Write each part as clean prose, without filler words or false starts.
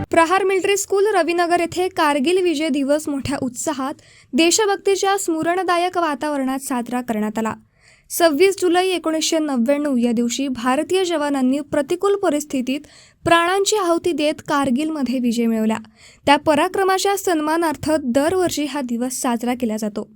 प्रहार military school Ravi Nagar येथे कारगिल विजय दिवस मोठ्या उत्साहात देशभक्तीच्या स्मरणदायक वातावरणात साजरा करण्यात आला। 26 जुलै 1999 या दिवशी भारतीय जवानांनी प्रतिकूल परिस्थितीत प्राणांची आहुती देत कारगिलमध्ये विजय मिळवला। त्या पराक्रमाच्या सन्मानार्थ दरवर्षी हा दिवस साजरा केला जातो।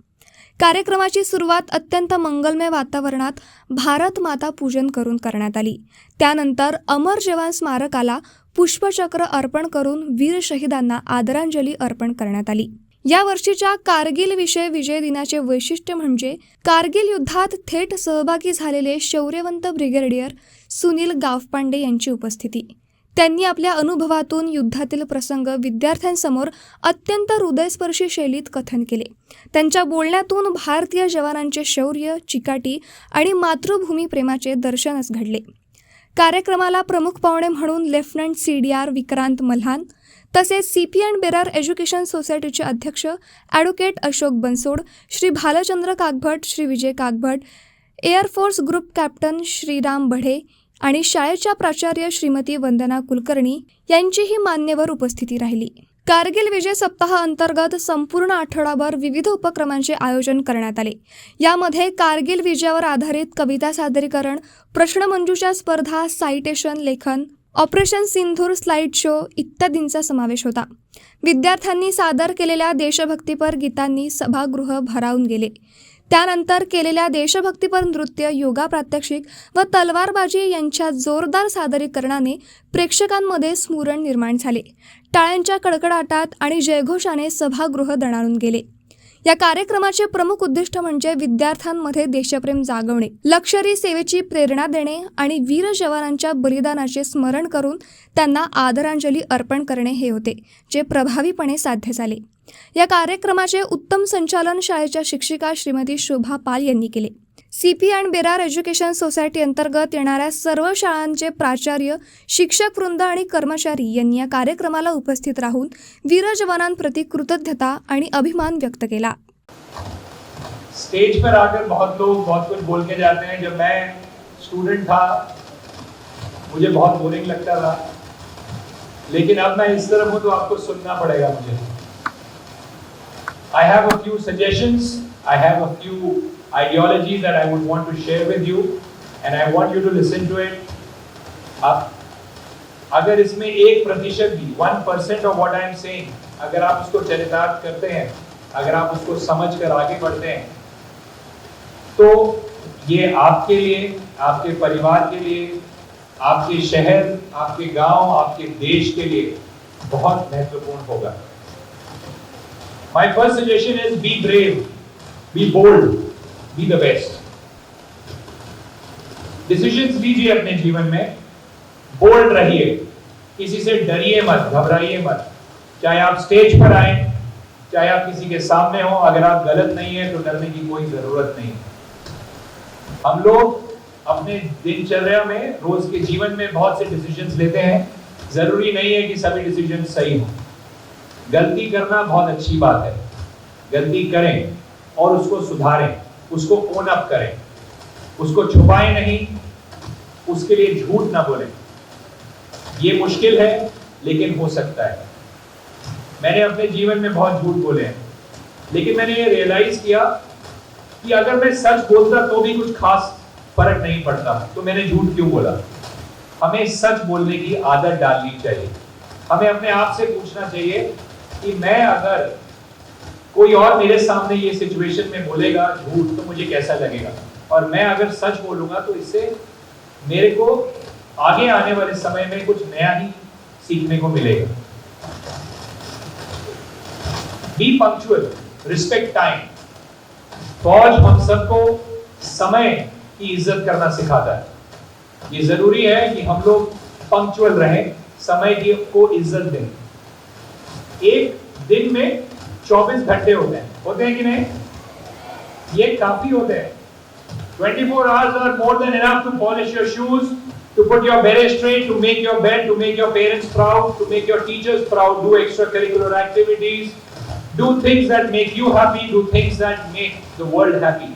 कार्यक्रमाची सुरुवात अत्यंत मंगलमय वातावरणात भारत माता पूजन करून करण्यात आली। त्यानंतर अमर जवान स्मारकाला पुष्पचक्र अर्पण करून वीर शहीदांना आदरांजली अर्पण करण्यात आली। या वर्षीच्या कारगिल विजय दिनाचे वैशिष्ट्य म्हणजे कारगिल युद्धात थेट सहभागी झालेले शौर्यवंत ब्रिगेडियर सुनील गावपांडे यांची उपस्थिती। त्यांनी आपल्या अनुभवातून युद्धातील प्रसंग विद्यार्थ्यांसमोर अत्यंत हृदयस्पर्शी शैलीत कथन केले। त्यांच्या बोलण्यातून भारतीय जवानांचे शौर्य, चिकाटी आणि मातृभूमी प्रेमाचे दर्शनच घडले। कार्यक्रमाला प्रमुख पाहुणे म्हणून लेफ्टनंट CDR विक्रांत मल्हान, तसेच CP अँड बेरार एज्युकेशन सोसायटीचे अध्यक्ष advocate Ashok Bansod, Shri Bhalchandra कागभट, Shri Vijay कागभट, air force group captain Shriram बढे आणि शाळेच्या प्राचार्य श्रीमती वंदना कुलकर्णी यांचीही मान्यवर उपस्थिती राहिली। कारगिल विजय सप्ताह अंतर्गत संपूर्ण आठवडाभर विविध उपक्रमांचे आयोजन करण्यात आले। यामध्ये कारगिल विजयावर आधारित कविता सादरीकरण, प्रश्नमंजुषा स्पर्धा, सायटेशन लेखन, ऑपरेशन सिंधूर स्लाइड शो इत्यादींचा समावेश होता। विद्यार्थ्यांनी सादर केलेल्या देशभक्तीपर गीतांनी सभागृह भारावून गेले। त्यानंतर केलेल्या देशभक्तीपर नृत्य, योगा प्रात्यक्षिक व तलवारबाजी यांच्या जोरदार सादरीकरणाने प्रेक्षकांमध्ये स्फुरण निर्माण झाले। टाळ्यांच्या कडकडाटात आणि जयघोषाने सभागृह दणाणून गेले। या कार्यक्रमाचे प्रमुख उद्दिष्ट म्हणजे विद्यार्थ्यांमध्ये देशप्रेम जागवणे, लष्करी सेवेची प्रेरणा देणे आणि वीर जवानांच्या बलिदानाचे स्मरण करून त्यांना आदरांजली अर्पण करणे हे होते, जे प्रभावीपणे साध्य झाले। या कार्यक्रमाचे उत्तम संचालन शाळेच्या शिक्षिका श्रीमती शोभा पाल यांनी केले। CP and Berar education society अंतर्गत येणाऱ्या सर्व शाळांचे प्राचार्य, शिक्षक वृंद आणि कर्मचारी यांनी या कार्यक्रमाला उपस्थित राहून वीर जवानांप्रती कृतज्ञता आणि अभिमान व्यक्त केला। स्टेज पर आकर बहुत लोग बहुत कुछ बोल के जाते हैं। जब मैं स्टूडेंट था मुझे बहुत बोरिंग लगता था, लेकिन अब मैं इस तरफ हूँ तो आपको सुनना पड़ेगा मुझे। I have a few suggestions, I have a few ideologies that I would want to share with you and I want you to listen to it. अगर इसमें 1% भी 1% of what I am saying अगर आप उसको चरितार्थ करते हैं, अगर आप उसको समझ कर आगे बढ़ते हैं, तो ये आपके लिए, आपके परिवार के लिए, आपके शहर, आपके गांव, आपके देश के लिए बहुत महत्वपूर्ण होगा। My first suggestion is be brave, be bold, be the best. Decisions लीजिए अपने जीवन में, bold रहिए, किसी से डरिए मत, घबराइए मत। चाहे आप स्टेज पर आए, चाहे आप किसी के सामने हो, अगर आप गलत नहीं है तो डरने की कोई जरूरत नहीं। हम लोग अपने दिनचर्या में, रोज के जीवन में बहुत से डिसीजंस लेते हैं। जरूरी नहीं है कि सभी डिसीजन सही हो। गलती करना बहुत अच्छी बात है, गलती करें और उसको सुधारें, उसको ओन अप करें, उसको छुपाएं नहीं, उसके लिए झूठ ना बोलें। ये मुश्किल है लेकिन हो सकता है। मैंने अपने जीवन में बहुत झूठ बोले हैं, लेकिन मैंने ये रियलाइज किया कि अगर मैं सच बोलता तो भी कुछ खास फर्क नहीं पड़ता, तो मैंने झूठ क्यों बोला। हमें सच बोलने की आदत डालनी चाहिए। हमें अपने आप से पूछना चाहिए कि मैं अगर कोई और मेरे सामने ये सिचुएशन में बोलेगा झूठ तो मुझे कैसा लगेगा, और मैं अगर सच बोलूंगा तो इससे मेरे को आगे आने वाले समय में कुछ नया ही सीखने को मिलेगा। B punctual, respect time. फौज हम सबको समय की इज्जत करना सिखाता है। ये जरूरी है कि हम लोग पंक्चुअल रहें, समय की को इज्जत दें। एक दिन में 24 घंटे होते हैं कि नहीं? ये काफी होते हैं। 24 hours are more than enough to polish your shoes, to put your beret straight, to make your bed, to make your parents proud, to make your teachers proud, do extracurricular activities, Do things that make you happy, do things that make the world happy.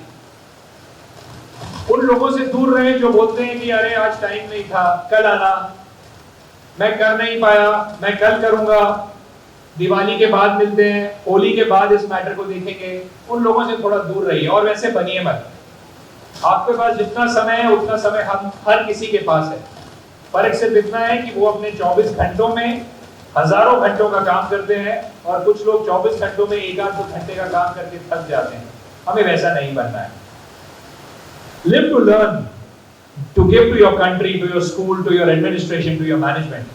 उन लोगों से दूर रहें जो बोलते हैं कि अरे आज टाइम नहीं था, कल आना, मैं कर नहीं पाया, मैं कल करूंगा, दिवाली के बाद मिलते हैं, होली के बाद इस मैटर को देखेंगे। उन लोगों से थोड़ा दूर रहिए और वैसे बनिए मत। आपके पास जितना समय है उतना समय हम हर किसी के पास है। फर्क सिर्फ इतना है कि वो अपने 24 घंटों में हजारों घंटों का काम करते हैं और कुछ लोग 24 घंटों में एक आध 2 घंटे का काम करके थक जाते हैं। हमें वैसा नहीं बनना है। Live to learn, to give to your country, to your school, to your administration, to your management.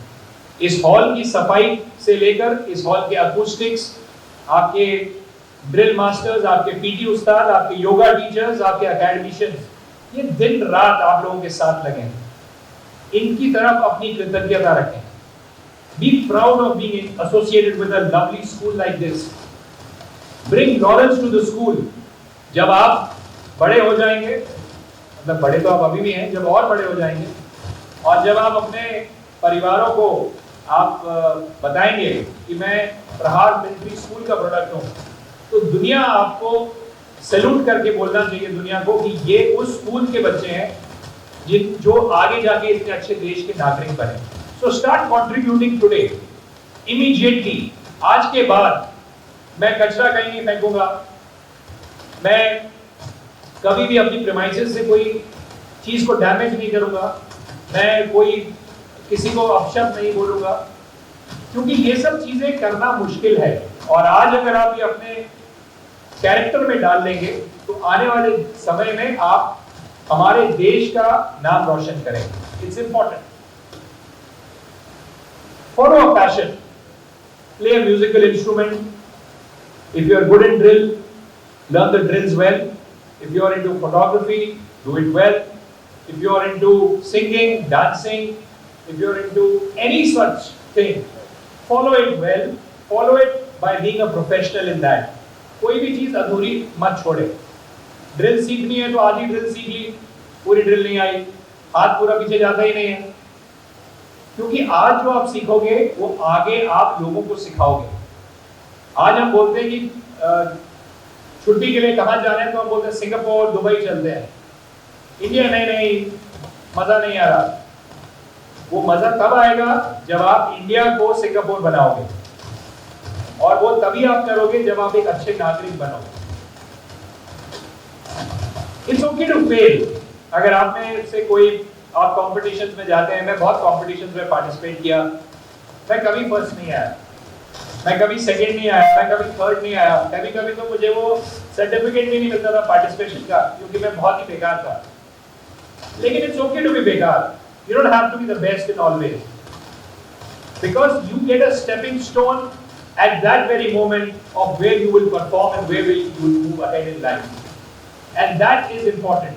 इस हॉल की सफाई से लेकर इस हॉल के अकूस्टिक्स, आपके ड्रिल मास्टर्स, आपके पीटी उस्ताद, आपके योगा टीचर्स, आपके एकेडमिशियंस, ये दिन रात आप लोगों के साथ लगे हैं। इनकी तरफ अपनी कृतज्ञता रखें। Be proud of being associated with a lovely school like this. Bring laurels to the school. जब आप बड़े हो जाएंगे, मतलब बड़े तो आप अभी भी हैं, जब और बड़े हो जाएंगे और जब आप अपने परिवारों को आप बताएंगे कि मैं प्रहार मिलिट्री स्कूल का प्रोडक्ट हूँ, तो दुनिया आपको सैल्यूट करके बोलना चाहिए दुनिया को कि ये उस स्कूल के बच्चे हैं जो आगे जाके इतने अच्छे देश के नागरिक बने। So start contributing today, immediately. आज के बाद मैं कचरा कहीं नहीं फेंकूंगा, मैं कभी भी अपनी प्रेमाइसेस से कोई चीज को डैमेज नहीं करूंगा, मैं कोई किसी को अपशब्द नहीं बोलूंगा, क्योंकि ये सब चीजें करना मुश्किल है। और आज अगर आप ये अपने कैरेक्टर में डाल लेंगे तो आने वाले समय में आप हमारे देश का नाम रोशन करेंगे। It's important. Follow a passion, play a musical instrument. If you are good in drill, learn the drills well. If you are into photography, do it well. If you are into singing, dancing, if you are into any such thing, follow it well. Follow it by being a professional in that. कोई भी चीज अधूरी मत छोड़े। Drill सीखनी है तो आधी ड्रिल सीख ली, पूरी ड्रिल नहीं आई, हाथ पूरा पीछे जाता ही नहीं है, क्योंकि आज जो आप सीखोगे वो आगे आप लोगों को सिखाओगे। आज हम बोलते हैं कि छुट्टी के लिए कहाँ जाना है, तो हम बोलते हैं सिंगापुर, दुबई चलते हैं। इंडिया नहीं, मजा नहीं आ रहा। वो मजा तब आएगा जब आप इंडिया को सिंगापुर बनाओगे, और वो तभी आप करोगे जब आप एक अच्छे नागरिक बनोगे। It's okay to fail. अगर आप में से कोई आप कॉम्पिटिशन्स में जाते हैं, मैं बहुत कॉम्पिटिशन्स में पार्टिसिपेट किया, मैं कभी फर्स्ट नहीं आया, मैं कभी सेकंड नहीं आया, मैं कभी थर्ड नहीं आया, कभी कभी तो मुझे वो सर्टिफिकेट भी नहीं मिलता था पार्टिसिपेशन का, क्योंकि मैं बहुत ही बेकार था। लेकिन इट्स ओके टू बी बेकार। You don't have to be the best in always, because you get a stepping stone at that very moment of where you will perform and where you will move ahead in life, and that is important.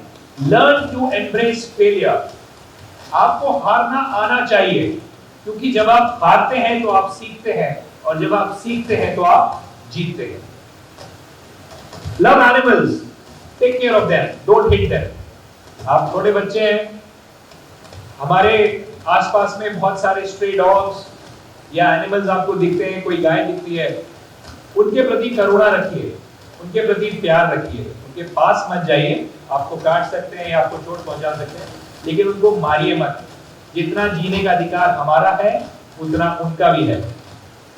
Learn to embrace failure. आपको हारना आना चाहिए, क्योंकि जब आप हारते हैं तो आप सीखते हैं, और जब आप सीखते हैं तो आप जीतते हैं। Love animals, take care of them, don't hit them. आप छोटे बच्चे हैं, हमारे आसपास में बहुत सारे स्ट्रे डॉग्स या एनिमल्स आपको दिखते हैं, कोई गाय दिखती है, उनके प्रति करुणा रखिए, उनके प्रति प्यार रखिए, उनके पास मत जाइए। आपको काट सकते हैं या आपको चोट पहुंचा सकते हैं, लेकिन उनको मारिए मत। जितना जीने का अधिकार हमारा है उतना उनका भी है।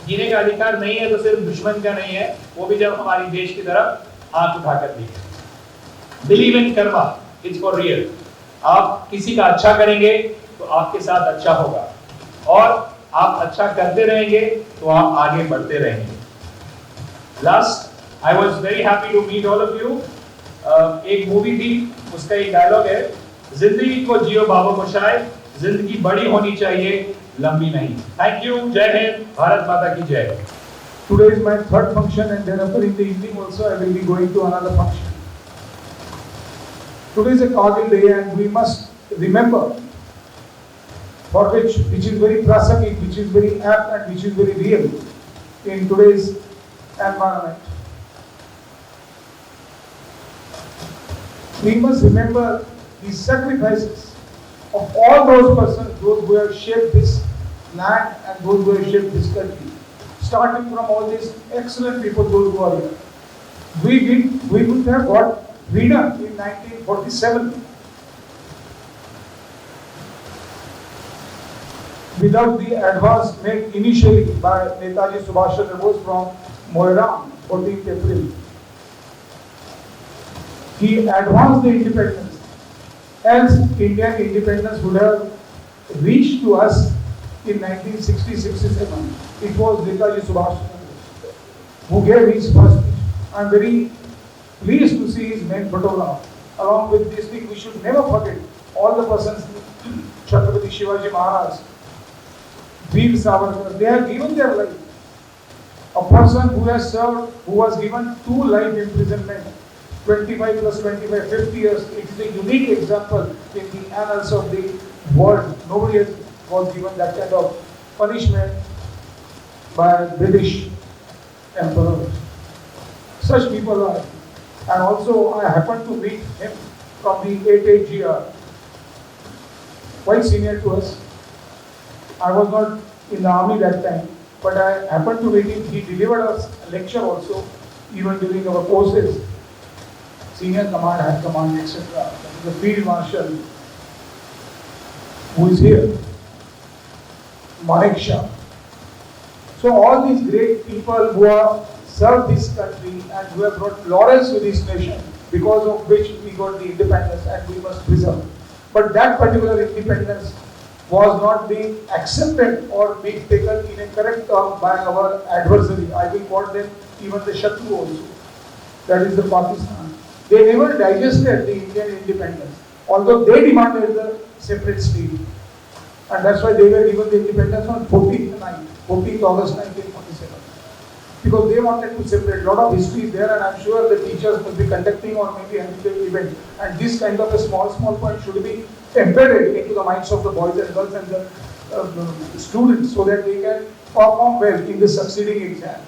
जीने का अधिकार नहीं है तो सिर्फ दुश्मन का नहीं है, वो भी जब हमारी देश की तरफ आंख उठाकर देखे। Believe in Karma, it's for real. आप किसी का अच्छा करेंगे तो आपके साथ अच्छा होगा, और आप अच्छा करते रहेंगे तो आप आगे बढ़ते रहेंगे। Last, I was very happy to meet all of you. एक मूवी थी, उसका एक डायलॉग है, जिंदगी को जियो बाबा मोशाय, जिंदगी बड़ी होनी चाहिए, लंबी नहीं। Thank you. जय हिंद, भारत माता की जय। Today is my third function, and thereafter in the evening also I will be going to another function. Today is a Kargil day, and we must remember, for which is very prasangik, which is very apt, and which is very real in today's environment. We must remember the sacrifices of all those persons, those who have shaped this land and those who have shaped this country. starting from all these excellent people, those who are here. We would have got freedom in 1947 without the advance made initially by Netaji Subhash Chandra Bose from Moiran, 14th April. He advanced the independence, else Indian independence would have reached to us in 1960-67. It was Netaji Subhash Chandra Bose who gave his first speech. I am very pleased to see his main photograph. Along with this thing, we should never forget all the persons, Chhatrapati Shivaji Maharaj, Veer Savarkar, they have given their life. A person who has served, who was given 2 life imprisonment, 25 plus 25, 50 years, it is a unique example in the annals of the world. Nobody has was given that kind of punishment by British emperors. Such people are. And also I happened to meet him from the 88GR, quite senior to us. I was not in the army that time, but I happened to meet him. He delivered us a lecture also, even during our courses. Senior command, high command, etc. The field marshal who is here, Manek Shah. So all these great people who have served this country and who have brought laurels to this nation, because of which we got the independence and we must preserve. But that particular independence was not being accepted or being taken in a correct term by our adversary. I will call them even the Shatru also. That is the Pakistan. They never digested the Indian independence, although they demanded the separate state. And that's why they were given the independence on 14th August 1947. Because they wanted to separate. A lot of history is there, and I'm sure the teachers will be conducting or maybe handling event. And this kind of a small point should be embedded into the minds of the boys and girls and the students, so that they can perform well in the succeeding exams.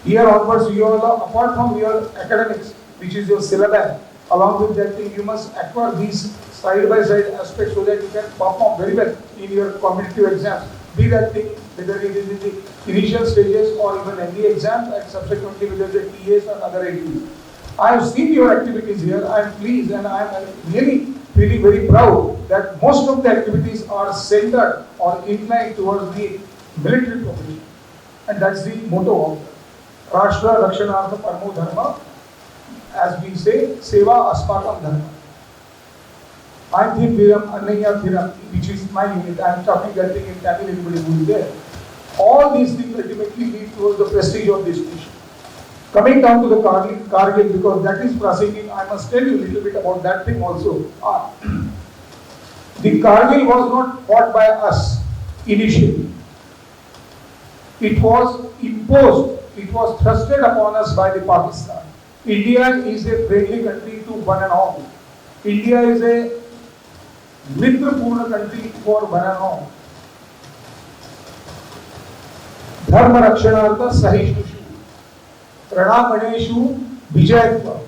Here onwards, you all, apart from your academics, which is your syllabus, along with that thing, you must acquire these side-by-side aspects so that you can perform very well in your competitive exams. Be that thing, whether it is in the initial stages or even ND exams, and subsequently whether the TAs or other activities. I have seen your activities here. I am pleased and I am really feeling very proud that most of the activities are centered or inclined towards the military profession. And that's the motto of the Rashtra Rakshanartha Paramo Dharma. As we say, Seva Asmakam Dharma. I am Dhim Viram Annaya Thiram, which is my unit. I am talking that thing in Tamil, everybody who is there. All these things ultimately lead towards the prestige of this nation. Coming down to the Kargil, because that is Prasinging, I must tell you a little bit about that thing also. The Kargil was not fought by us initially. It was imposed, it was thrusted upon us by the Pakistan. India is a friendly country to one and all. India is a Mitrapurna country for one and all. Dharma Rakshanartha Sahishnushu. Pranamaneshु Vijayatva.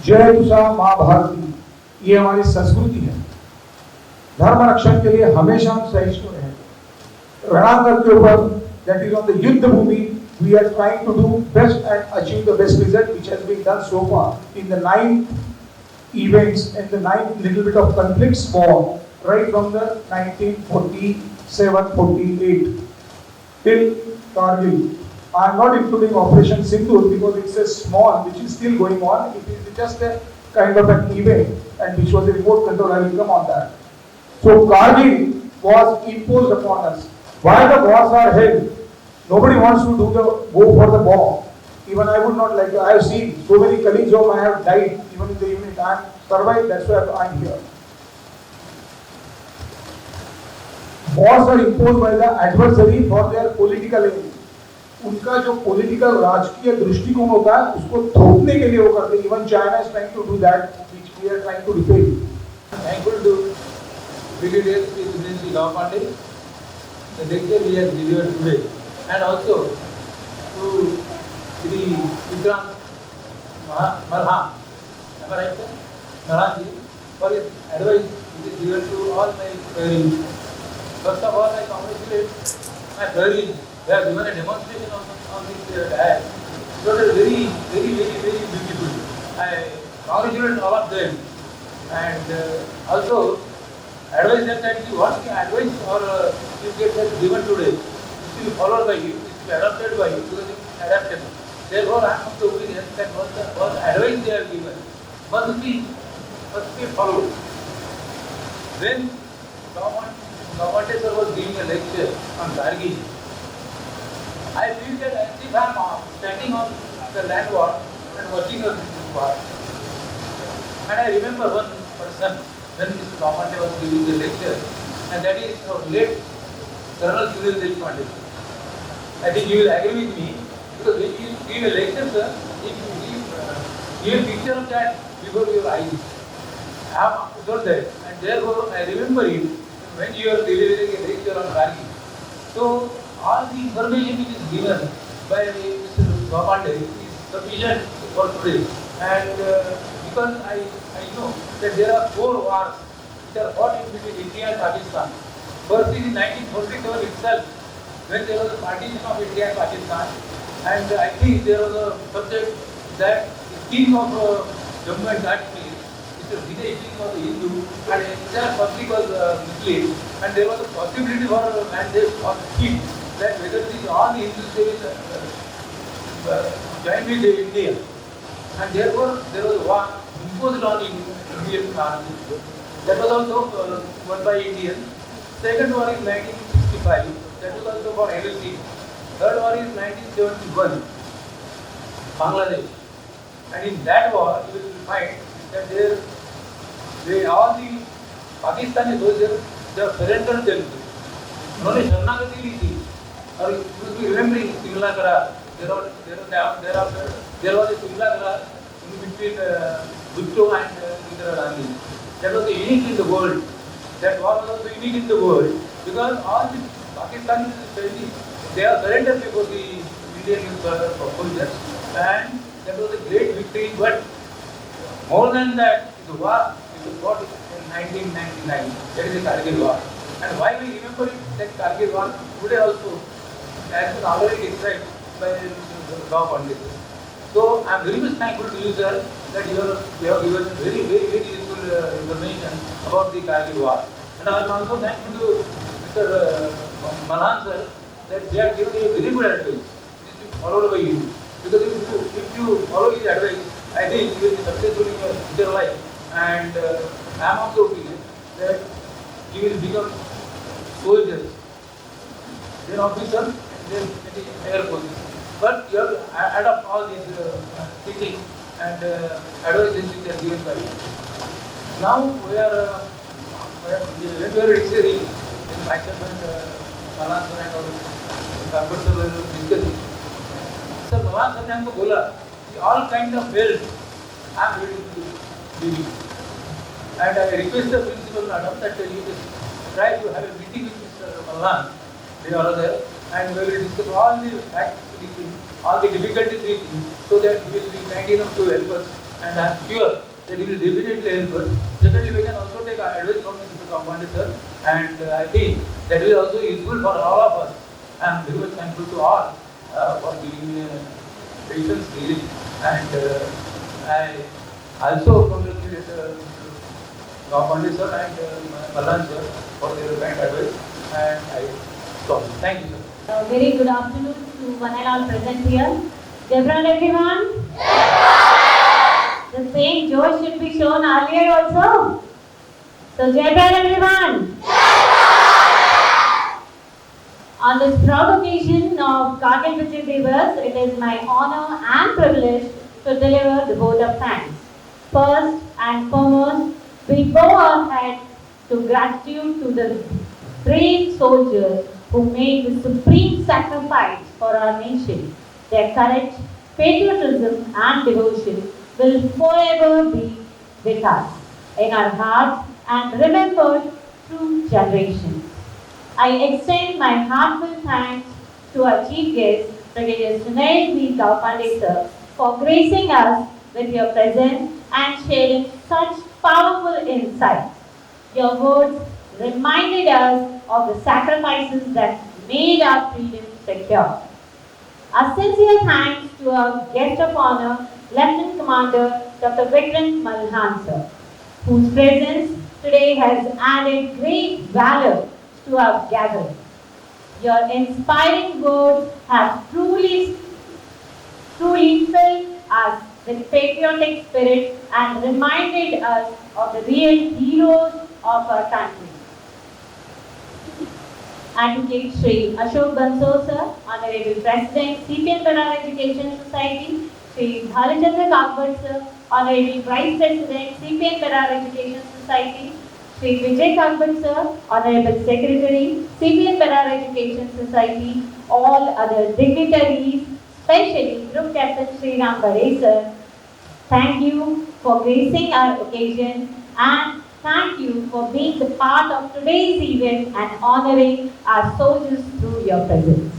जय तुषा माँ भारती, ये हमारी संस्कृति है. धर्म रक्षण के लिए हमेशा हम सहिष्णु रहे. रणांगण के ऊपर, that is on the युद्ध भूमि, we are trying to do best and achieve the best result, which has been done so far in the 9 events and the 9 little bit of conflicts war, right from the 1947-48 till Kargil. I am not including Operation Sindoor because it's a small, which is still going on. It is just a kind of an event, and which was a remote control. I will come on that. So Kargil was imposed upon us. Why the wars are held? Nobody wants to go for the war. Even I would not like to. I have seen so many colleagues of mine have died, even in the unit. I am survived, that's why I am here. Wars are imposed by the adversary for their political aim. उनका जो political राजकीय दृष्टिकोण होता है, उसको थोपने के लिए वो करते हैं. Even China is trying to do that, which we are trying to repel. Thankful to Brigadier Sri Law Pandey, the lecture we have delivered today, and also to Sri Vikram Malha, am I right, sir? Malhaji, for his advice which is given to all my queries. First of all, I congratulate my brothers, they have given a demonstration on this diet. It was a very beautiful. I congratulate all of them and also advise them that what advice or you get that given today is to be followed by you, is to be adopted by you because it is adaptable. Therefore, I am of the opinion that what advice they have given must be followed. When Government sir was giving a lecture on Gargi, I feel that as if I am standing on the landward and watching a war. And I remember one person when Mr. Government was giving the lecture, and that is our late Colonel Sunil Deshpande. I think you will agree with me because when you give a lecture, sir, if you give a picture of that before your eyes. I have told that, and therefore I remember you when you are delivering a lecture on Gargi. So all the information which is given by Mr. Gopande is sufficient for today. And because I know that there are 4 wars which are fought in between India and Pakistan. First is in 1947 itself, when there was a partition of India and Pakistan. And I think there was a subject that the king of Jammu and Kashmir, Mr. Vinay Singh, was a Hindu and the entire public was Muslim. And there was a possibility for mandate or king that whether all the Hindus they will join with India. And therefore there was a war imposed on Indian army. That was also won by Indians. Second war is 1965. That was also for LLC. Third war is 1971. Bangladesh. And in that war you will find that all the Pakistani soldiers they have surrendered themselves. उन्होंने शरणागति ली थी और you will be remembering Simla Karar. There was a Simla Karar in between Bhutto and Indira Gandhi. That was unique in the world. That war was also unique in the world because all the Pakistani they have surrendered before the Indian soldiers, and that was a great victory. But more than that, the war is fought in 1999. That is the Kargil war. And why we remember it, that Kargil war today also, as been already described by Rao Pandit. So I am very much thankful to you, sir, that you have given very useful information about the Kargil war. And I am also thankful to Mr. Malan, sir, that they have given a very good advice. This is followed by you. Because if you follow his advice, I think you will be successful in your future life. And I am of the opinion that you will become soldiers, then officer, and then air force. But you have to adopt all these teaching and advices which are given by you. Now we are discussing, myself and Malan sir and our sir were discussing. Sir, Malan sir ने हमको बोला कि all kind of help I am ready to give you. And I request the principal madam that you just try to have a meeting with Mr. Malan. They are there, and we will discuss all the facts, all the difficulties we see, so that he will be kind enough to help us. And I am sure that he will definitely help us. Certainly, we can also take advice from Mr. Commander sir, and I think that will also useful for all of us. I am very much thankful to all for giving me patience, really, and I also congratulate Mr. Commander sir and Malan sir for their kind advice, and I stop. Thank you, sir. Very good afternoon to one and all present here. Deborah, everyone? The same joy should be shown earlier also. So, Deborah, everyone? On this proud occasion of Kargil Vijay Divas, it is my honor and privilege to deliver the vote of thanks. First and foremost, we bow our head to gratitude to the brave soldiers who made the supreme sacrifice for our nation. Their courage, patriotism and devotion will forever be with us, in our hearts and remembered through generations. I extend my heartfelt thanks to our chief guest, Brigadier Sunil V. Gaupande sir, for gracing us with your presence and sharing such powerful insights. Your words reminded us of the sacrifices that made our freedom secure. A sincere thanks to our guest of honor, Lieutenant Commander Dr. Vikram Malhan sir, whose presence today has added great valor to our gathering. Your inspiring words have truly filled us with patriotic spirit and reminded us of the real heroes of our country. Advocate Shri Ashok Bansal sir, Honorable President, CPN Berar Education Society, Shri Bhalachandra Kakbhat sir, Honorable Vice President, CPN Berar Education Society, Shri Vijay Kakbhat sir, Honorable Secretary, CPN Berar Education Society, all other dignitaries, especially Group Captain Shri Ram Bare sir. Thank you for gracing our occasion and thank you for being the part of today's event and honoring our soldiers through your presence.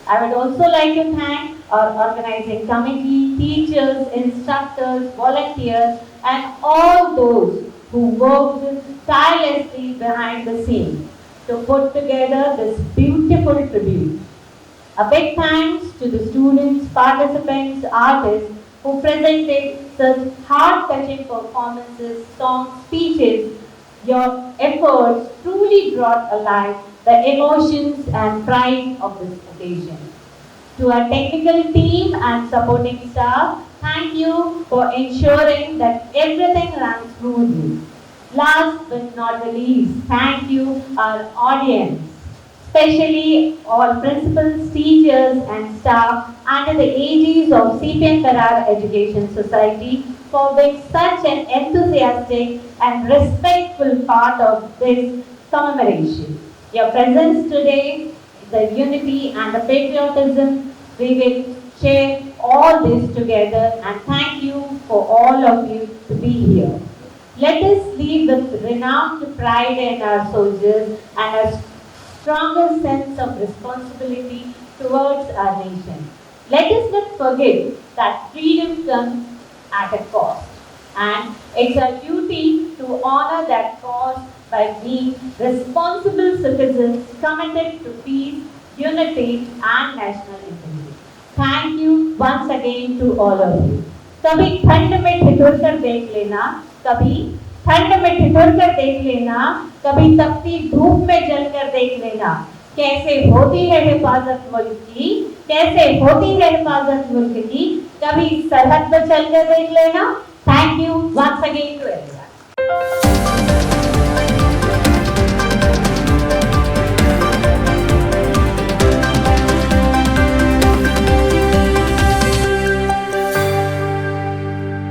I would also like to thank our organizing committee, teachers, instructors, volunteers, and all those who worked tirelessly behind the scenes to put together this beautiful tribute. A big thanks to the students, participants, artists who presented such heart-touching performances, songs, speeches. Your efforts truly brought alive the emotions and pride of this occasion. To our technical team and supporting staff, thank you for ensuring that everything runs smoothly. Last but not the least, thank you our audience, especially all principals, teachers and staff under the aegis of CPN Berar Education Society for being such an enthusiastic and respectful part of this commemoration. Your presence today, the unity and the patriotism, we will share all this together and thank you for all of you to be here. Let us leave with renowned pride in our soldiers and a stronger sense of responsibility towards our nation. Let us not forget that freedom comes at a cost, and it's our duty to honor that cause by being responsible citizens committed to peace, unity, and national integrity. Thank you once again to all of you. कभी ठंड में ठिठुर कर देख लेना, कभी ठंड में ठिठुर कर देख लेना, कभी तपती धूप में जल कर देख लेना, कैसे होती है हिफाजत मुल्क की, कैसे होती है हिफाजत मुल्क की, कभी सरहद पर चल कर देख लेना. Thank you once again to everyone.